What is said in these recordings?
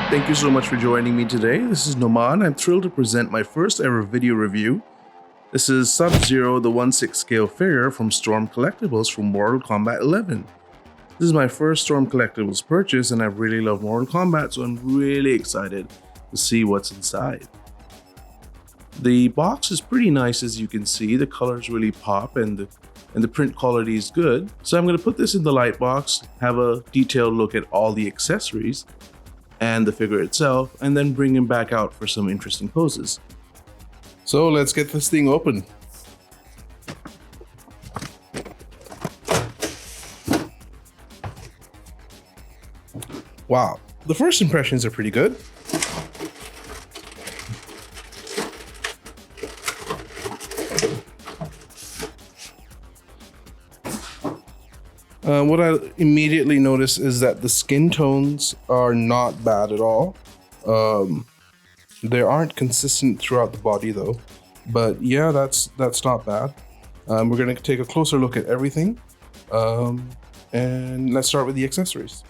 Thank you so much for joining me today. This is Noman. I'm thrilled to present my first ever video review. This is Sub-Zero, the 1/6 scale figure from Storm Collectibles from Mortal Kombat 11. This is my first Storm Collectibles purchase, and I really love Mortal Kombat, so I'm really excited to see what's inside. The box is pretty nice, as you can see. The colors really pop, and the print quality is good. So I'm going to put this in the light box, have a detailed look at all the accessories and the figure itself, and then bring him back out for some interesting poses. So let's get this thing open. Wow, the first impressions are pretty good. What I immediately notice is that the skin tones are not bad at all. They aren't consistent throughout the body though, but yeah, that's not bad. We're gonna take a closer look at everything, and let's start with the accessories.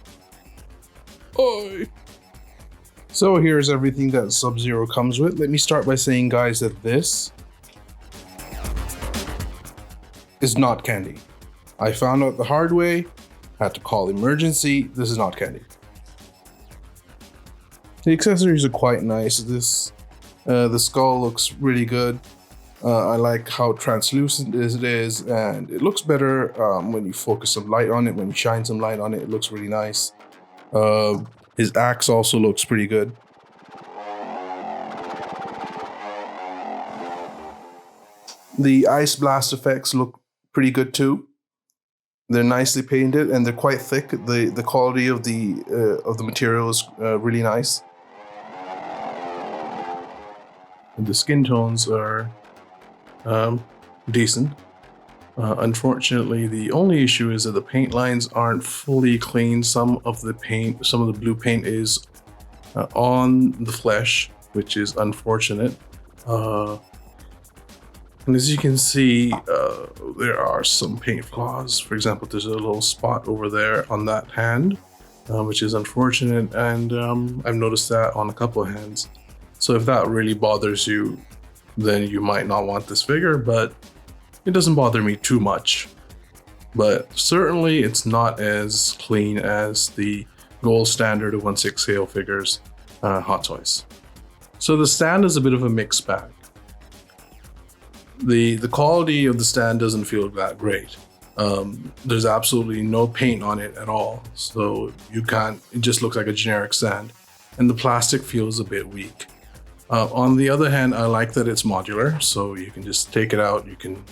So here's everything that Sub-Zero comes with. Let me start by saying, guys, that this is not candy. I found out the hard way, had to call emergency. This is not candy. The accessories are quite nice. The skull looks really good. I like how translucent it is, and it looks better when you focus some light on it. When you shine some light on it, it looks really nice. His axe also looks pretty good. The ice blast effects look pretty good too. They're nicely painted and they're quite thick. The quality of the material is really nice. And the skin tones are decent. Unfortunately, the only issue is that the paint lines aren't fully clean. Some of the blue paint is on the flesh, which is unfortunate. And as you can see, there are some paint flaws. For example, there's a little spot over there on that hand, which is unfortunate, and I've noticed that on a couple of hands. So if that really bothers you, then you might not want this figure, but it doesn't bother me too much. But certainly it's not as clean as the gold standard of 1/6 scale figures, Hot Toys. So the stand is a bit of a mixed bag. The quality of the stand doesn't feel that great. There's absolutely no paint on it at all, so it just looks like a generic stand, and the plastic feels a bit weak. On the other hand, I like that it's modular, so you can just take it out, you can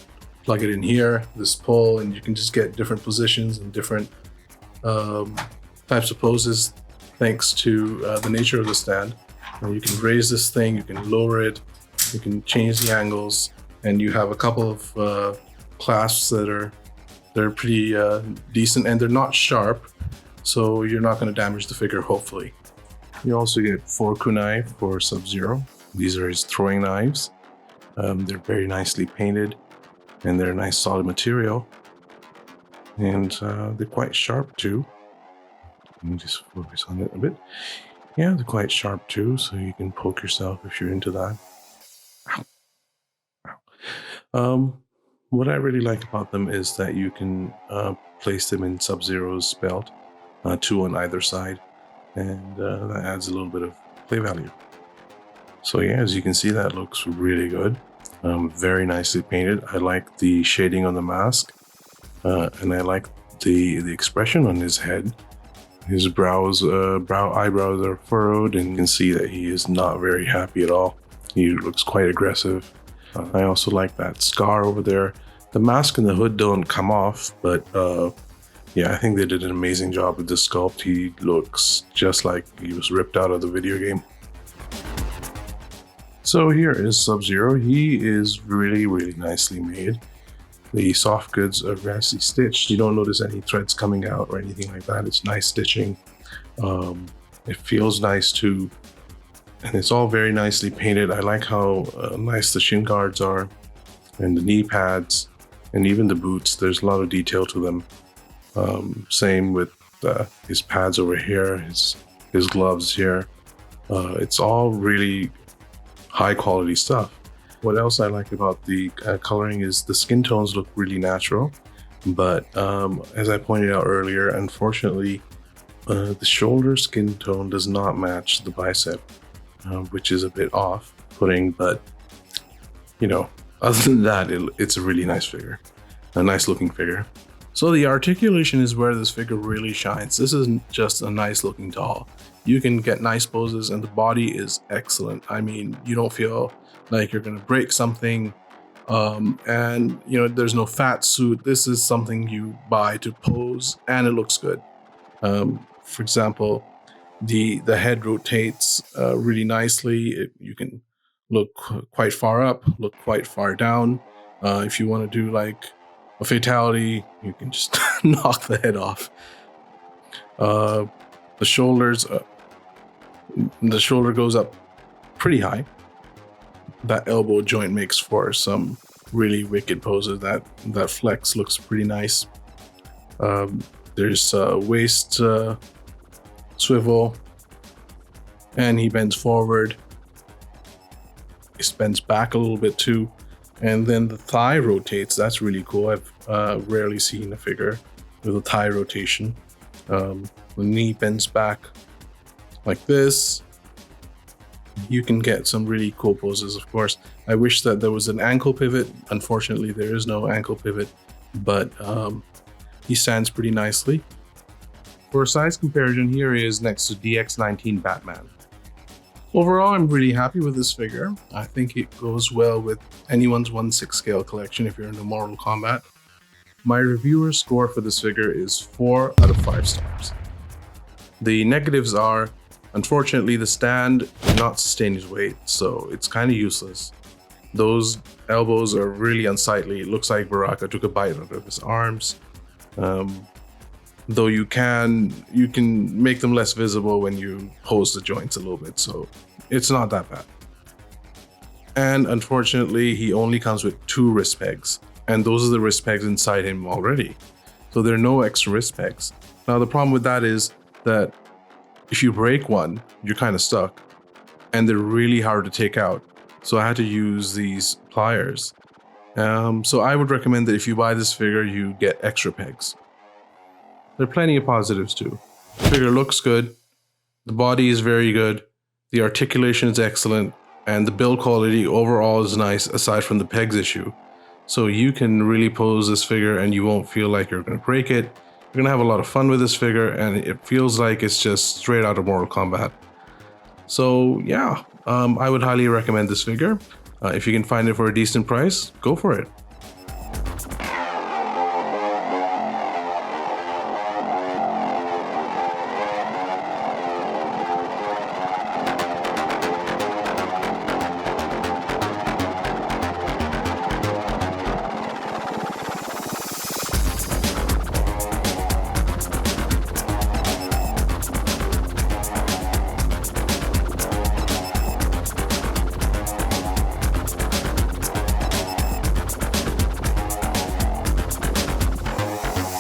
plug it in here, this pull, and you can just get different positions and different types of poses thanks to the nature of the stand. And you can raise this thing, you can lower it, you can change the angles, and you have a couple of clasps they're pretty decent, and they're not sharp, so you're not going to damage the figure, hopefully. You also get 4 kunai for Sub-Zero. These are his throwing knives. They're very nicely painted, and they're a nice solid material, and they're quite sharp too. Let me just focus on it a bit. Yeah, they're quite sharp too, so you can poke yourself if you're into that. What I really like about them is that you can place them in Sub-Zero's belt, 2 on either side, and that adds a little bit of play value. So yeah, as you can see, that looks really good. Very nicely painted. I like the shading on the mask, and I like the expression on his head. His eyebrows are furrowed, and you can see that he is not very happy at all. He looks quite aggressive. I also like that scar over there. The mask and the hood don't come off, but yeah, I think they did an amazing job with the sculpt. He looks just like he was ripped out of the video game. So here is Sub-Zero. He is really, really nicely made. The soft goods are nicely stitched. You don't notice any threads coming out or anything like that. It's nice stitching. It feels nice too. And it's all very nicely painted. I like how nice the shin guards are, and the knee pads, and even the boots. There's a lot of detail to them. Same with his pads over here, his gloves here. It's all really high quality stuff. What else I like about the coloring is the skin tones look really natural, but as I pointed out earlier, unfortunately, the shoulder skin tone does not match the bicep, which is a bit off-putting, but you know, other than that, it's a really nice figure, a nice looking figure. So the articulation is where this figure really shines. This isn't just a nice looking doll. You can get nice poses and the body is excellent. I mean, you don't feel like you're gonna break something, and you know, there's no fat suit. This is something you buy to pose and it looks good. For example, the head rotates really nicely. You can look quite far up, look quite far down. If you want to do like a fatality, you can just knock the head off. The shoulders, the shoulder goes up pretty high. That elbow joint makes for some really wicked poses. That flex looks pretty nice. There's waist swivel, and he bends forward. He bends back a little bit too, and then the thigh rotates. That's really cool. I've rarely seen a figure with a thigh rotation. The knee bends back like this. You can get some really cool poses, of course. I wish that there was an ankle pivot. Unfortunately, there is no ankle pivot, but he stands pretty nicely. For a size comparison, here he is next to DX19 Batman. Overall, I'm really happy with this figure. I think it goes well with anyone's 1/6 scale collection if you're into Mortal Kombat. My reviewer score for this figure is 4 out of 5 stars. The negatives are, unfortunately, the stand cannot sustain his weight, so it's kind of useless. Those elbows are really unsightly. It looks like Baraka took a bite out of his arms. Though you can make them less visible when you pose the joints a little bit, so it's not that bad. And unfortunately, he only comes with 2 wrist pegs, and those are the wrist pegs inside him already. So there are no extra wrist pegs. Now the problem with that is that if you break one, you're kind of stuck, and they're really hard to take out. So I had to use these pliers. So I would recommend that if you buy this figure, you get extra pegs. There are plenty of positives too. The figure looks good, the body is very good, the articulation is excellent, and the build quality overall is nice aside from the pegs issue. So you can really pose this figure and you won't feel like you're going to break it. You're going to have a lot of fun with this figure and it feels like it's just straight out of Mortal Kombat. So yeah, I would highly recommend this figure. If you can find it for a decent price, go for it.